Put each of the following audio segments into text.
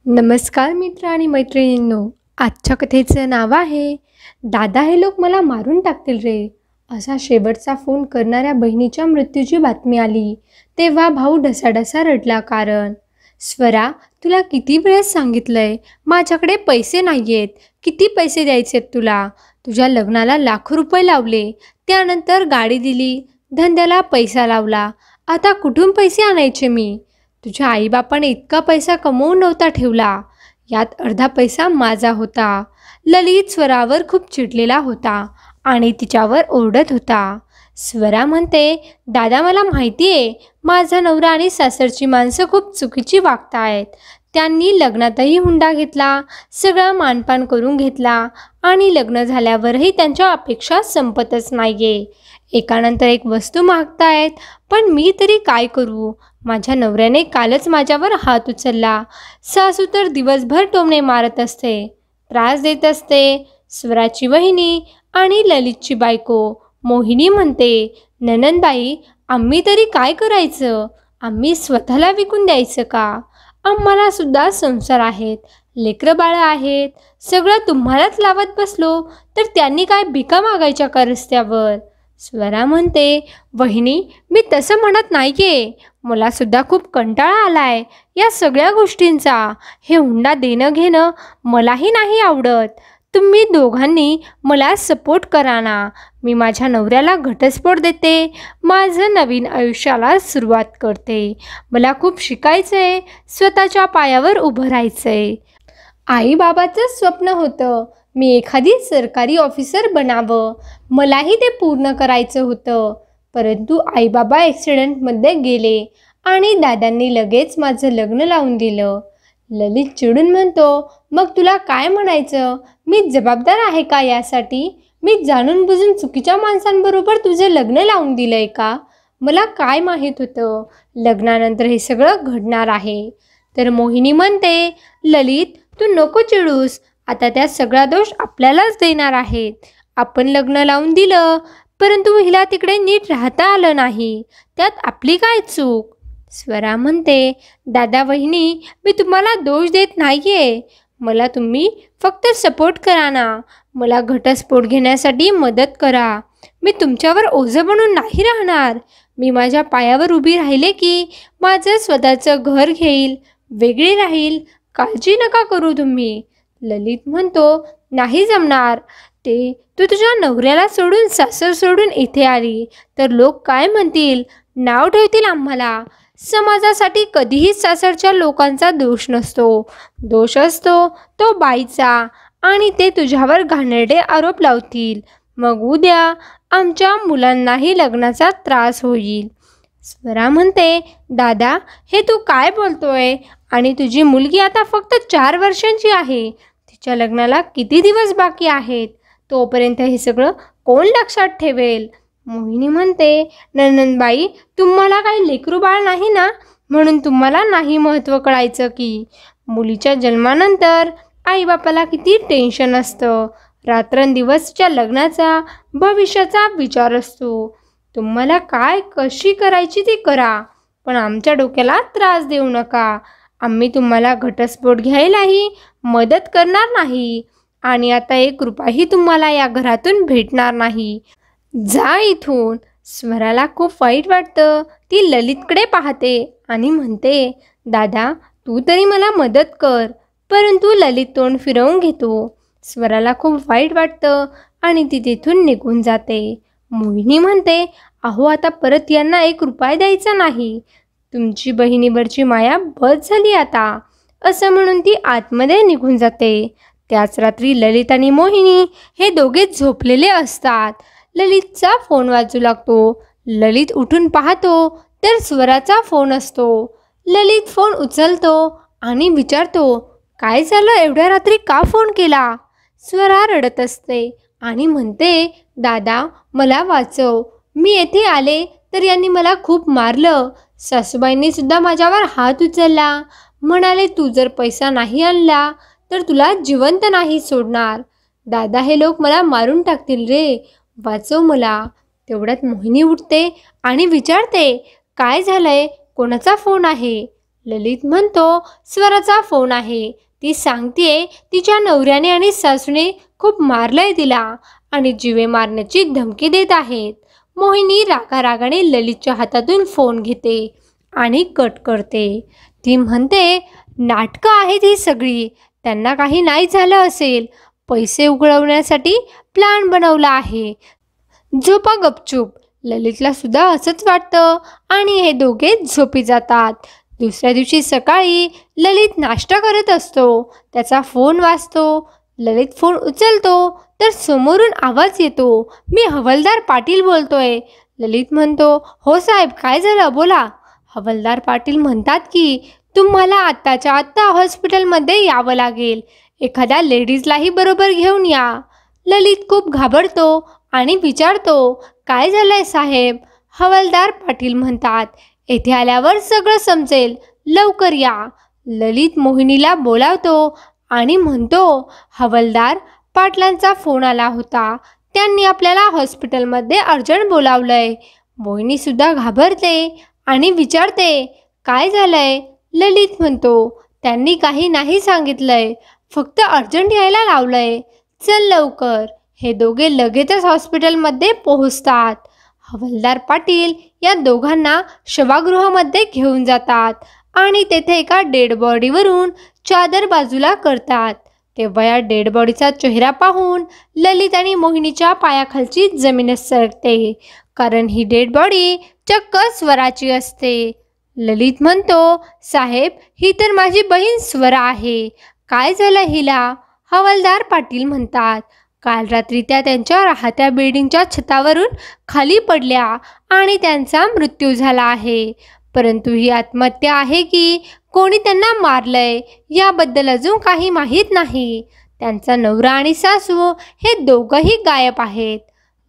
नमस्कार मित्र आणि मैत्रिणींनो. आजच्या कथेचं नाव आहे दादा हे लोक मला मारून टाकतील रे. असा शेवटचा फोन करणाऱ्या बहिणीच्या मृत्यूची बातमी आली तेव्हा भाऊ ढसाढसा रडला. कारण स्वरा, तुला किती वेळेस सांगितलंय माझ्याकडे पैसे नाही आहेत. किती पैसे द्यायचेत तुला? तुझ्या लग्नाला लाखो रुपये लावले, त्यानंतर गाडी दिली, धंद्याला पैसा लावला. आता कुठून पैसे आणायचे मी? तुझ्या आईबापाने इतका पैसा कमवून नव्हता ठेवला. यात अर्धा पैसा माझा होता. ललित स्वरावर खूप चिडलेला होता आणि तिच्यावर ओरडत होता. स्वरा म्हणते, दादा मला माहिती आहे माझा नवरा आणि सासरची माणसं खूप चुकीची वागतायत. त्यांनी लग्नातही हुंडा घेतला, सगळा मानपान करून घेतला आणि लग्न झाल्यावरही त्यांच्या अपेक्षा संपतच नाहीये. एकानंतर एक वस्तू मागतायत, पण मी तरी काय करू? माझ्या नवऱ्याने कालच माझ्यावर हात उचलला. सासू तर दिवसभर टोमणे मारत असते, त्रास देत असते. स्वराची वहिनी आणि ललितची बायको मोहिनी म्हणते, ननंदबाई, आम्ही तरी काय करायचं? आम्ही स्वतःला विकून द्यायचं का? आम्हाला सुद्धा संसार आहेत, लेकरं बाळं आहेत. सगळं तुम्हालाच लावत बसलो तर त्यांनी काय भिका मागायच्या का रस्त्यावर? स्वरा म्हणते, वहिनी, मी तसं म्हणत नाहीये. मला सुद्धा खूप कंटाळा आलाय या सगळ्या गोष्टींचा. हे हुंडा देणं घेणं मलाही नाही आवडत. तुम्ही दोघांनी मला सपोर्ट करा ना. मी माझ्या नवऱ्याला घटस्फोट देते, माझं नवीन आयुष्याला सुरुवात करते. मला खूप शिकायचं आहे, स्वतःच्या पायावर उभं राहायचं आहे. आईबाबाचं स्वप्न होतं मी एखादी सरकारी ऑफिसर बनावं. मलाही ते पूर्ण करायचं होतं, परंतु आईबाबा ॲक्सिडेंटमध्ये गेले आणि दादांनी लगेच माझं लग्न लावून दिलं. ललित चिडून म्हणतो, मग तुला काय म्हणायचं? मी जबाबदार आहे का यासाठी? मी जाणून बुजून चुकीच्या माणसांबरोबर तुझं लग्न लावून दिलंय का? मला काय माहीत होतं लग्नानंतर हे सगळं घडणार आहे? तर मोहिनी म्हणते, ललित, तू नको चिडूस. आता त्यात सगळा दोष आपल्यालाच देणार आहेत. आपण लग्न लावून दिलं, परंतु हिला तिकडे नीट राहता आलं नाही, त्यात आपली काय चूक? स्वरा म्हणते, दादा वहिनी, मी तुम्हाला दोष देत नाहीये. मला तुम्ही फक्त सपोर्ट करा ना. मला घटस्फोट घेण्यासाठी मदत करा. मी तुमच्यावर ओझं बनून नाही राहणार. मी माझ्या पायावर उभी राहिले की माझं स्वतःचं घर घेईल, वेगळी राहील. काळजी नका करू तुम्ही. ललित म्हणतो, नाही जमणार. तू तुझ्या नवऱ्याला सोडून, सासर सोडून इथे आली तर लोक काय म्हणतील? नाव ठेवतील आम्हाला. समाजासाठी कधीही सासरच्या लोकांचा दोष नसतो. दोष असतो तो बाईचा, आणि ते तुझ्यावर घाणेरडे आरोप लावतील. मग उद्या आमच्या मुलांनाही लग्नाचा त्रास होईल. स्वरा म्हणते, दादा, हे तू काय बोलतोय? आणि तुझी मुलगी आता फक्त 4 वर्षांची आहे. तिच्या लग्नाला किती दिवस बाकी आहेत? तोपर्यंत हे सगळं कोण लक्षात ठेवेल? मोहिनी म्हणते, नंदनबाई, तुम्हाला काही लेकरू बाळ नाही ना, म्हणून तुम्हाला नाही महत्त्व कळायचं की मुलीच्या जन्मानंतर आईबापाला किती टेन्शन असतं. रात्रंदिवसच्या लग्नाचा, भविष्याचा विचार असतो. तुम्हाला काय कशी करायची ती करा, पण आमच्या डोक्याला त्रास देऊ नका. आम्ही तुम्हाला घटस्फोट घ्यायलाही मदत करणार नाही आणि आता 1 रुपयाही तुम्हाला या घरातून भेटणार नाही. जा इथून. स्वराला खूप वाईट वाटतं. ती ललितकडे पाहते आणि म्हणते, दादा, तू तरी मला मदत कर. परंतु ललित तोंड फिरवून घेतो. स्वराला खूप वाईट वाटतं आणि ती तिथून निघून जाते. मोहिनी म्हणते, अहो, आता परत यांना 1 रुपया द्यायचा नाही. तुमची बहिणीवरची माया बस झाली आता, असं म्हणून ती आतमध्ये निघून जाते. त्याच रात्री ललित आणि मोहिनी हे दोघे झोपलेले असतात. ललितचा फोन वाजू लागतो. ललित उठून पाहतो तर स्वराचा फोन असतो. ललित फोन उचलतो आणि विचारतो, काय झालं? एवढ्या रात्री का फोन केला? स्वरा रडत असते आणि म्हणते, दादा, मला वाचव. मी येथे आले तर यांनी मला खूप मारलं. सासूबाईंनी सुद्धा माझ्यावर हात उचलला. म्हणाले, तू जर पैसा नाही आणला तर तुला जिवंत नाही सोडणार. दादा, हे लोक मला मारून टाकतील रे. वाचव मला. तेवढ्यात मोहिनी उठते आणि विचारते, काय झालंय? कोणाचा फोन आहे? ललित म्हणतो, स्वराचा फोन आहे. ती सांगतेय तिच्या नवऱ्याने आणि सासूने खूप मारलंय तिला आणि जीवे मारण्याची धमकी देत आहेत. मोहिनी रागारागाने ललितच्या हातातून फोन घेते आणि कट करते. ती म्हणते, नाटकं आहेत ही सगळी. त्यांना काही नाही झालं असेल. पैसे उकळवण्यासाठी प्लॅन बनवला आहे. झोपा गपचूप. ललितला सुद्धा असंच वाटतं आणि हे दोघे झोपी जातात. दुसऱ्या दिवशी सकाळी ललित नाश्ता करत असतो. त्याचा फोन वाजतो. ललित फोन उचलतो तर समोरून आवाज येतो, मी हवालदार पाटील बोलतोय. ललित म्हणतो, हो साहेब, काय झालं, बोला. हवालदार पाटील म्हणतात की तुम्हाला आत्ताच्या आत्ता हॉस्पिटलमध्ये यावं लागेल. एखाद्या लेडीजलाही बरोबर घेऊन या. ललित खूप घाबरतो आणि विचारतो, काय झालंय साहेब? हवालदार पाटील म्हणतात, येथे आल्यावर सगळं समजेल, लवकर या. ललित मोहिनीला बोलावतो आणि म्हणतो, हवालदार पाटलांचा फोन आला होता. त्यांनी आपल्याला हॉस्पिटलमध्ये अर्जंट बोलावलंय. मोहिनीसुद्धा घाबरते आणि विचारते, काय झालंय? ललित म्हणतो, त्यांनी काही नाही सांगितलंय, फक्त अर्जंट यायला लावलंय. चल लवकर. हे दोघे लगेचच हॉस्पिटलमध्ये पोहोचतात. हवालदार पाटील या दोघांना शवागृहामध्ये घेऊन जातात आणि तेथे एका डेड बॉडीवरून चादर बाजूला करतात. तेव्हा या डेड बॉडीचा चेहरा पाहून ललित आणि मोहिनीच्या पायाखालची जमीनच सरकते, कारण ही डेड बॉडी चक्क स्वराची असते. ललित म्हणतो, साहेब, ही तर माझी बहीण स्वरा आहे. काय झालं हिला? हवालदार पाटील म्हणतात, काल रात्री त्या त्यांच्या राहत्या बिल्डिंगच्या छतावरून खाली पडल्या आणि त्यांचा मृत्यू झाला आहे. परंतु ही आत्महत्या आहे की कोणी त्यांना मारलंय याबद्दल अजून काही माहीत नाही. त्यांचा नवरा आणि सासू हे दोघंही गायब आहेत.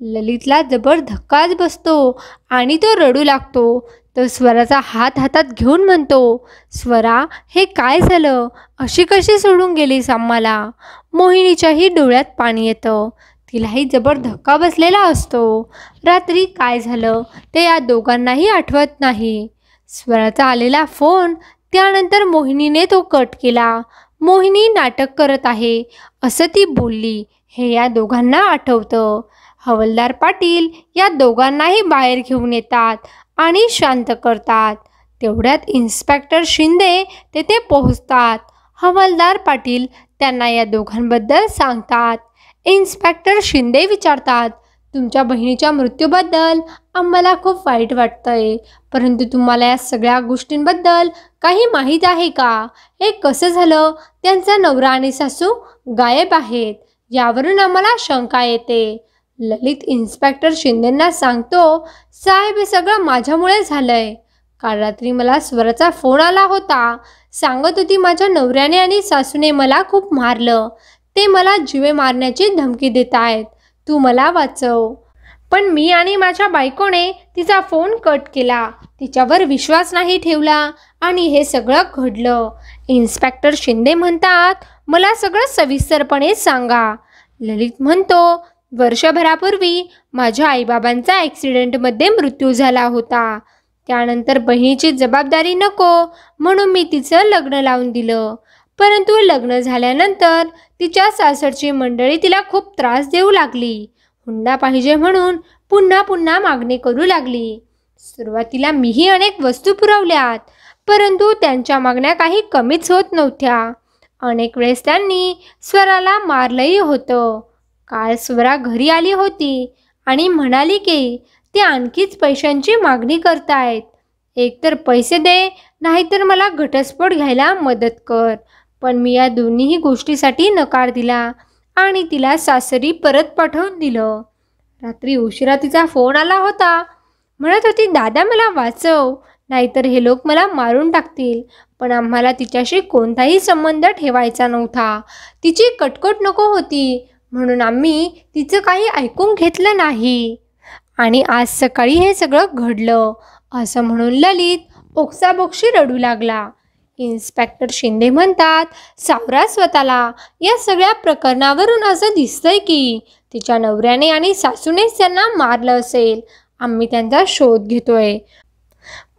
ललितला जबर धक्काच बसतो आणि तो रडू लागतो. तो स्वराचा हात हातात घेऊन म्हणतो, स्वरा, हे काय झालं? अशी कशी सोडून गेलीस आम्हाला? मोहिनीच्याही डोळ्यात पाणी येतं. तिलाही जबर धक्का बसलेला असतो. रात्री काय झालं ते या दोघांनाही आठवत नाही. स्वराचा आलेला फोन, त्यानंतर मोहिनीने तो कट केला. मोहिनी नाटक करत आहे असं ती बोलली, हे या दोघांना आठवतं. हवालदार पाटील या दोघांनाही बाहेर घेऊन येतात आणि शांत करतात. तेवढ्यात इन्स्पेक्टर शिंदे तेथे पोहोचतात. हवालदार पाटील त्यांना या दोघांबद्दल सांगतात. इन्स्पेक्टर शिंदे विचारतात, तुमच्या बहिणीच्या मृत्यूबद्दल आम्हाला खूप वाईट वाटतंय, परंतु तुम्हाला या सगळ्या गोष्टींबद्दल काही माहीत आहे का? हे कसं झालं? त्यांचा नवरा आणि सासू गायब आहेत. यावरून आम्हाला शंका येते. ललित इन्स्पेक्टर शिंदेंना सांगतो, साहेब, हे सगळं माझ्यामुळे झालंय. काल रात्री मला स्वराचा फोन आला होता. सांगत होती माझ्या नवऱ्याने आणि सासूने मला खूप मारलं. ते मला जीवे मारण्याची धमकी देत आहेत. तू मला वाचव. पण मी आणि माझ्या बायकोने तिचा फोन कट केला. तिच्यावर विश्वास नाही ठेवला आणि हे सगळं घडलं. इन्स्पेक्टर शिंदे म्हणतात, मला सगळं सविस्तरपणे सांगा. ललित म्हणतो, वर्षभरापूर्वी माझ्या आईबाबांचा ॲक्सिडेंटमध्ये मृत्यू झाला होता. त्यानंतर बहिणीची जबाबदारी नको म्हणून मी तिचं लग्न लावून दिलं. परंतु लग्न झाल्यानंतर तिच्या सासरची मंडळी तिला खूप त्रास देऊ लागली. हुंडा पाहिजे म्हणून पुन्हा पुन्हा मागणी करू लागली. सुरुवातीला मीही अनेक वस्तू पुरवल्यात, परंतु त्यांच्या मागण्या काही कमीच होत नव्हत्या. अनेक वेळेस त्यांनी स्वराला मारलंही होतं. काल स्वरा घरी आली होती आणि म्हणाली की ते आणखीच पैशांची मागणी करतायत. एकतर पैसे दे, नाहीतर मला घटस्फोट घ्यायला मदत कर. पण मी या दोन्हीही गोष्टीसाठी नकार दिला आणि तिला सासरी परत पाठवून दिलं. रात्री उशिरा तिचा फोन आला होता. म्हणत होती, दादा, मला वाचव, नाहीतर हे लोक मला मारून टाकतील. पण आम्हाला तिच्याशी कोणताही संबंध ठेवायचा नव्हता. तिची कटकट नको होती म्हणून आम्ही तिचं काही ऐकून घेतलं नाही. आणि आज सकाळी हे सगळं घडलं, असं म्हणून ललित ओक्साबोक्शी रडू लागला. इन्स्पेक्टर शिंदे म्हणतात, सावरा, स्वतःला या सगळ्या प्रकरणावरून असं दिसतंय की तिच्या नवऱ्याने आणि सासूनेच त्यांना मारलं असेल. आम्ही त्यांचा शोध घेतोय.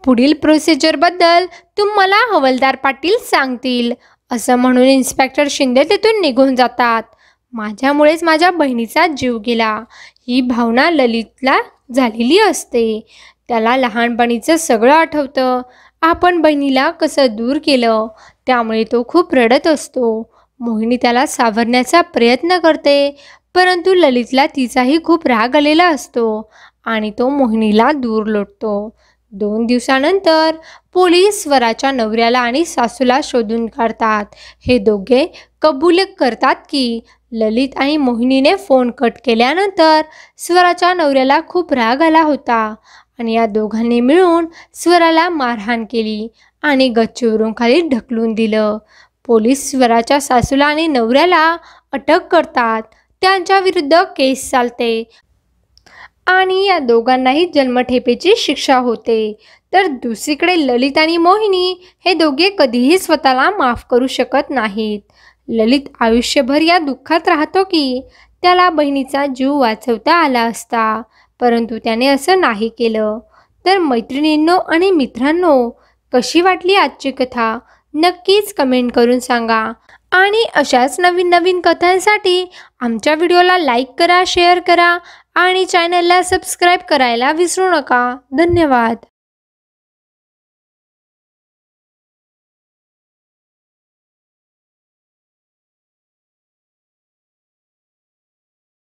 पुढील प्रोसिजरबद्दल तुम्हाला हवालदार पाटील सांगतील, असं म्हणून इन्स्पेक्टर शिंदे तिथून निघून जातात. माझ्यामुळेच माझ्या बहिणीचा जीव गेला, ही भावना ललितला झालेली असते. त्याला लहानपणीचं सगळं आठवतं. आपण बहिणीला कसं दूर केलं, त्यामुळे तो खूप रडत असतो. मोहिनी त्याला सावरण्याचा प्रयत्न करते, परंतु ललितला तिचाही खूप राग आलेला असतो आणि तो मोहिनीला दूर लोटतो. 2 दिवसानंतर पोलीस स्वराच्या नवऱ्याला आणि सासूला शोधून काढतात. हे दोघे कबूल करतात की ललित आणि मोहिनीने फोन कट केल्यानंतर स्वराच्या नवऱ्याला खूप राग आला होता आणि या दोघांनी मिळून स्वराला मारहाण केली आणि गच्चीवरून खाली ढकलून दिलं. पोलीस स्वराच्या सासूला आणि नवऱ्याला अटक करतात. त्यांच्या विरुद्ध केस चालते आणि या दोघांनाही जन्मठेपेची शिक्षा होते. तर दुसरीकडे ललित आणि मोहिनी हे दोघे कधीही स्वतःला माफ करू शकत नाहीत. ललित आयुष्यभर या दुःखात राहतो की त्याला बहिणीचा जीव वाचवता आला असता, परंतु त्याने असं नाही केलं. तर मैत्रिणींनो आणि मित्रांनो, कशी वाटली आजची कथा नक्कीच कमेंट करून सांगा आणि अशाच नवीन नवीन कथांसाठी आमच्या व्हिडिओला लाईक करा, शेअर करा आणि चॅनलला सबस्क्राईब करायला विसरू नका. धन्यवाद.